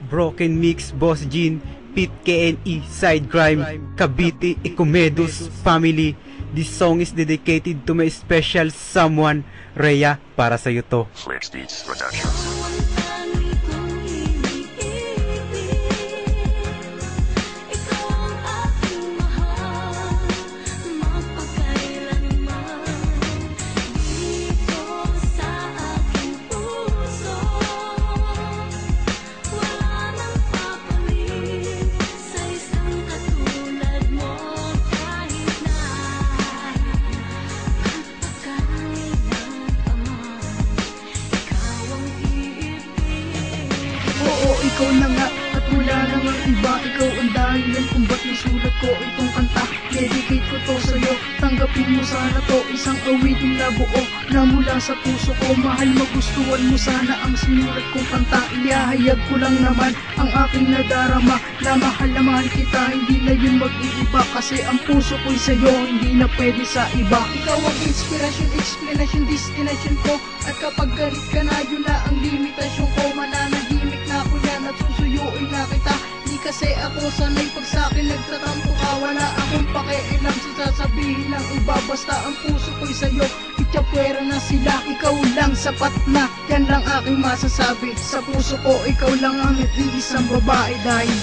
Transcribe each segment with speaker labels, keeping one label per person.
Speaker 1: Broken Mix, Boss Jean, Pit KNE, Side Crime, Cavite, Ecomedus Family. This song is dedicated to my special someone, Rhea, para sa'yo to.
Speaker 2: Flex Beats Productions.
Speaker 3: Ikaw na nga at wala namang iba. Ikaw ang dahilan kung ba't nasulat ko itong kanta. Dedicate ko to sa'yo, tanggapin mo sana to. Isang awitin na buo na mula sa puso ko. Mahal, magustuhan mo sana ang sinulat kong kanta. Iahayag ko lang naman ang aking nadarama, na mahal kita, hindi na yun mag-iiba. Kasi ang puso ko'y sa'yo, hindi na pwede sa iba. Ikaw ang inspirasyon, explanation, destination ko. At kapag galit ka na, yun na ang limitasyon ko. Mananahimik na ako yan at susuyuin na kita. Di kasi ako sanay pag sa'kin nagtatampo ka. Wala akong pakialam sa sasabihin ng iba. Basta ang puso ko'y sa'yo, itsapwera na sila. Ikaw lang sapat na, yan lang aking masasabi. Sa puso ko, ikaw lang ang nag-iisang babae. Dahil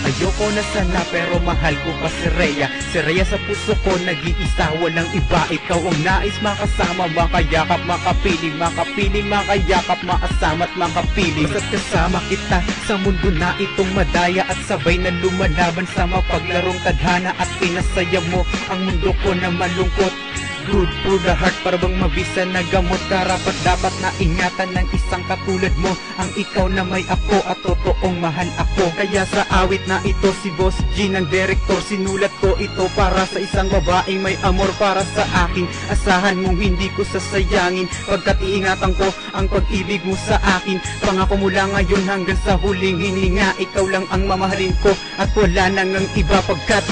Speaker 1: Ayoko na sana pero mahal ko pa si Rhea. Si Rhea sa puso ko nag-iisa, walang iba. Ikaw ang nais makasama, makayakap, makapiling, makapiling, makayakap, maasama at makapiling. Basta't kasama kita sa mundo na itong madaya, at sabay na lumalaban sa mapaglarong tadhana. At pinasaya mo ang mundo ko na malungkot. Good for the heart, para bang mabisa na gamot. Karapat dapat na ingatan ng isang katulad mo. Ang ikaw na may ako at totoong mahal ako. Kaya sa awit na ito si Boss G ng director, sinulat ko ito para sa isang babaeng may amor para sa akin. Asahan mong hindi ko sasayangin, pagkat iingatan ko ang pag-ibig mo sa akin. Pangako mula ngayon hanggang sa huling hininga, ikaw lang ang mamahalin ko at wala nang ang iba. Pagkat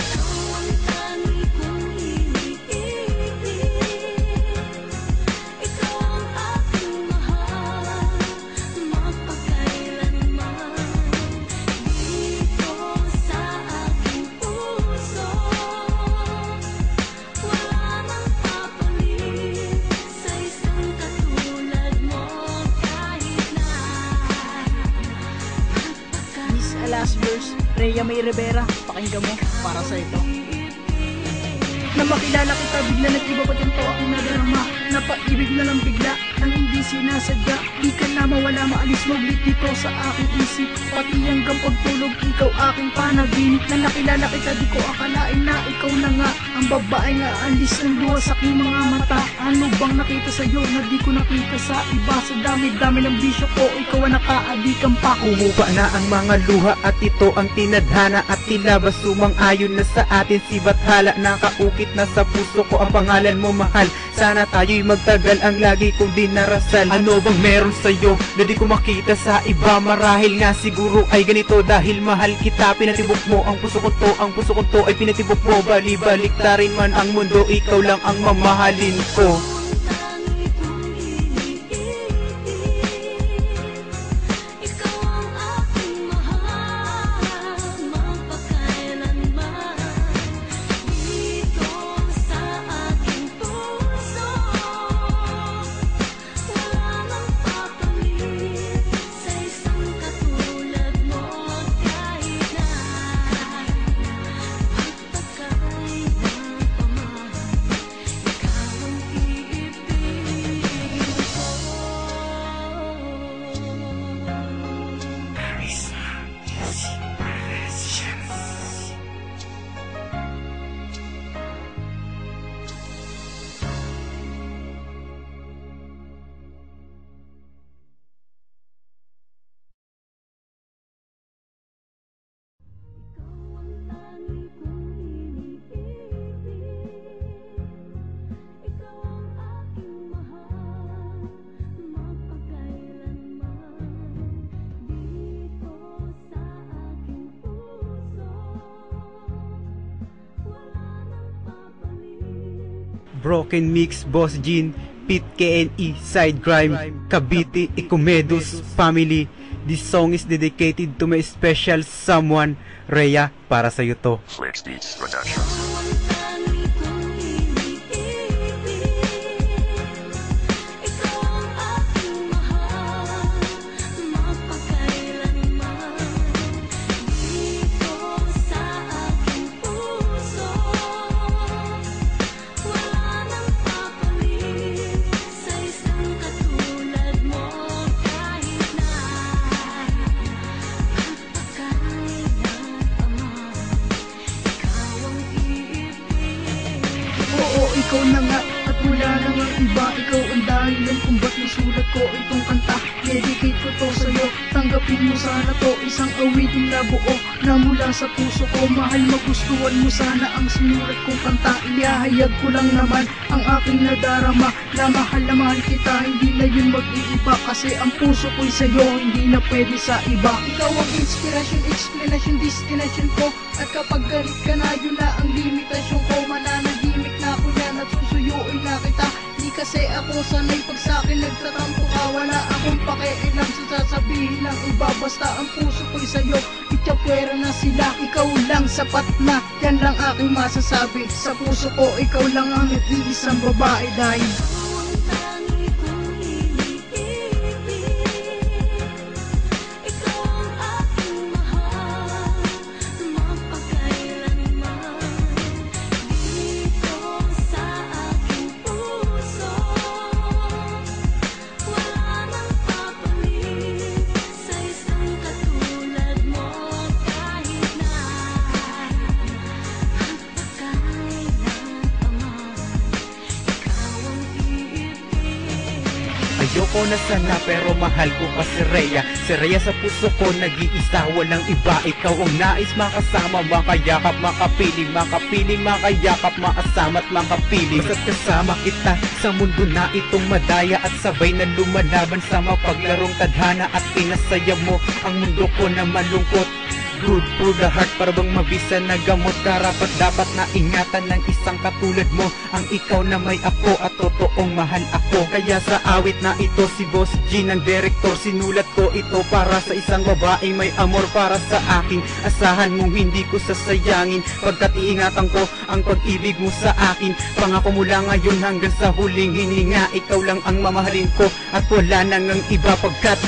Speaker 3: last verse, Rhea May Rivera, pakinggan mo para sa ito. Na makilala kita, bigla nag-iba pa dyan to aking nadarama. Napaibig na lang bigla, nang hindi sinasadya. Di ka na mawala, maalis maglit dito sa aking isip. Pati hanggang pagtulog, ikaw aking panaginip. Na nakilala kita, di ko akalain na ikaw na nga ang babae nga alis ng luha sa aking mga mata. Ano bang nakita sa'yo na di ko nakita sa iba? Sa dami-dami ng bisyo ko, ikaw ang nakaadikan pa.
Speaker 1: Umupa na ang mga luha at ito ang tinadhana, at tila ba sumang-ayon na sa atin si Bathala. Nakaukit na sa puso ko ang pangalan mo, mahal. Sana tayo'y magtagal, ang lagi kong dinarasal. Ano bang meron sa'yo na di ko makita sa iba? Marahil nga siguro ay ganito, dahil mahal kita. Pinatibok mo ang puso ko to, ang puso ko to ay pinatibok mo. Bali-balik ta rin man ang mundo, ikaw lang ang mamahalin ko. Broken Mix, Boss Jean, Pit KNE, Side Grime, Cavite, Ecomedus, Family. This song is dedicated to my special someone, Rhea, para sa'yo to.
Speaker 2: Flix Beats Productions.
Speaker 3: Oo, ikaw na nga at wala nang ang iba. Ikaw ang dahilan kung ba't nasulat ko itong kanta. Dedicate ko to sa'yo, tanggapin mo sana to. Isang awitin na buo na mula sa puso ko. Mahal, magustuhan mo sana ang sinulat kong kanta. Iyahayag ko lang naman ang aking nadarama, na mahal kita, hindi na yun mag-iiba. Kasi ang puso ko'y sa'yo, hindi na pwede sa iba. Ikaw ang inspirasyon, explanation, destination ko. At kapag galit ka na, yun na ang limitasyon ko. Mananahimik na ako yan at susuyuin na kita. Di kasi ako sanay pag sa'kin nagtatampo ka. Wala akong pakialam sa sasabihin ng iba. Basta ang puso ko'y sa'yo, itchapwera na sila. Ikaw lang sapat na, yan lang aking masasabi. Sa puso ko, ikaw lang ang nag-iisang babae. Dahil
Speaker 1: Ayoko na sana pero mahal ko pa si Rhea. Si Rhea sa puso ko nag-iisa, walang iba. Ikaw ang nais makasama, makayakap, makapiling, makapiling, makayakap, makasama at makapiling. Basta't kasama kita sa mundo na itong madaya, at sabay na lumalaban sa mapaglarong tadhana. At pinasaya mo ang mundo ko na malungkot. Good for the heart, para bang mabisa na gamot. Karapat dapat na ingatan ng isang katulad mo. Ang ikaw na may ako at totoong mahal ako. Kaya sa awit na ito, si Boss Jean ang director. Sinulat ko ito para sa isang babaeng may amor para sa akin. Asahan mong hindi ko sasayangin, pagkat iingatan ko ang pag-ibig mo sa akin. Pangako mula ngayon hanggang sa huling hininga, ikaw lang ang mamahalin ko at wala nang ang iba. Pagkat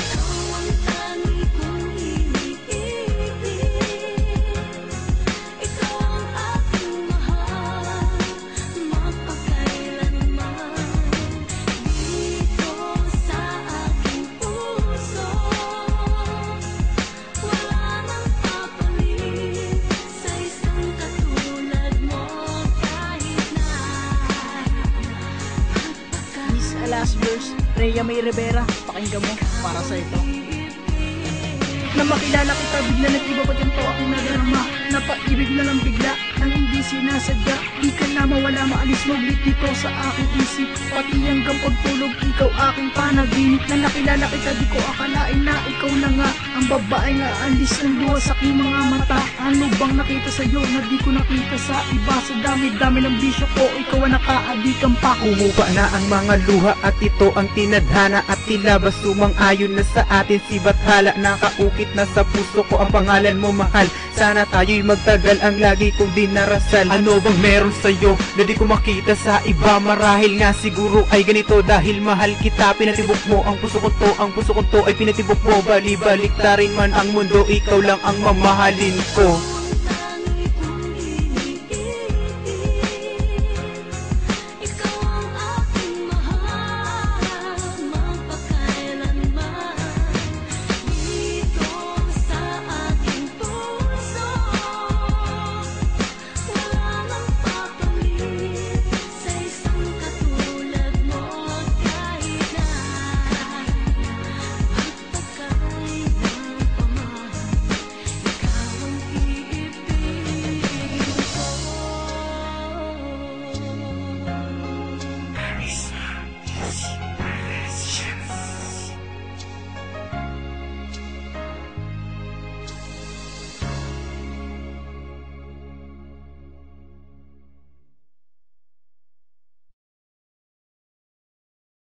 Speaker 3: last verse, Rhea May Rivera, pakinggan mo para sa ito. Na makilala kita, bigla nag-iba pa dyan to aking nadarama. Napaibig na lang bigla, nang hindi sinasadya. Di ka na mawala, maalis maglit dito sa aking isip. Pati hanggang pagtulog, ikaw aking panaginip. Na nakilala kita, di ko akalain na ikaw na nga ang babae nga alis ng luha sa aking mga mata. Ano bang nakita sa'yo na di ko nakita sa iba? Sa dami-dami ng bisyo ko, ikaw ang nakaadikan pa.
Speaker 1: umupa na ang mga luha at ito ang tinadhana. At tila ba sumang-ayon na sa atin si Bathala. Nakaukit na sa puso ko ang pangalan mo, mahal. Sana tayo'y magtagal, ang lagi kong dinarasal. Ano bang meron sa'yo na di ko makita sa iba? Marahil nga siguro ay ganito, dahil mahal kita. Pinatibok mo ang puso ko to, ang puso ko to ay pinatibok mo. Bali-balik ta rin man ang mundo, ikaw lang ang mamahalin ko.